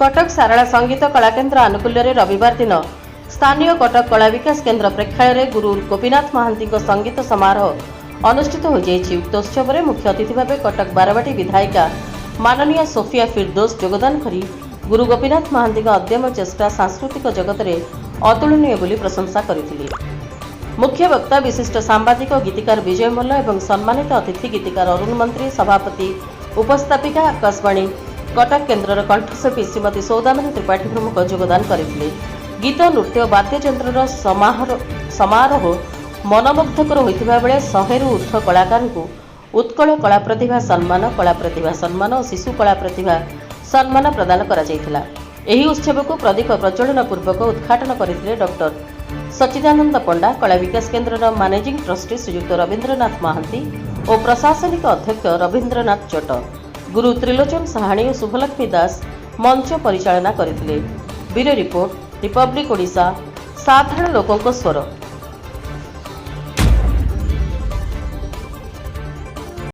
कटक सारला संगीत कलाकेन्द्र आनुकूल्य रविवार दिन स्थानीय कटक कला विकास केन्द्र प्रेक्षालय गुरु गोपीनाथ महांती संगीत समारोह अनुष्ठित हो जाइछि। उक्त उत्सव में मुख्य अतिथि भाव कटक बारवाटी विधायिका माननीय सोफिया फिरदोस योगदान करी गुरु गोपीनाथ महांती अद्यम चेष्टा सांस्कृतिक जगत में अतुलनीय बोली प्रशंसा करथिले। मुख्य वक्ता विशिष्ट सांबादिक गीतिकार विजय मल्ल एवं सम्मानित अतिथि गीतिकार अरुण मंत्री सभापति उपस्थापिका आकाशवाणी कटक केन्द्र कंठशिल्पी श्रीमती सौदामिनी त्रिपाठी प्रमुख योगदान करथिले। गीत नृत्य और वाद्ययंत्र समारोह मनमुग्धकर होइथिबा बेले 100 रु ऊर्ध्व कलाकार को उत्कल कला प्रतिभा सम्मान और शिशु कला प्रतिभा सम्मान प्रदान करा जायथिला। एही उत्सव को प्रदीप प्रज्वलन पूर्वक उद्घाटन करथिले डॉक्टर सच्चिदानंद पंडा, कला विकास केन्द्र मैनेजिंग ट्रस्टी श्रीयुक्त रवीन्द्रनाथ महांती और प्रशासनिक अध्यक्ष रवीन्द्रनाथ चट, गुरु त्रिलोचन साहाणी और शुभलक्ष्मी दास मंच परिचालना करथिले। ब्यूरो रिपोर्ट, रिपब्लिक ओडिशा, साधारण लोकों स्वर।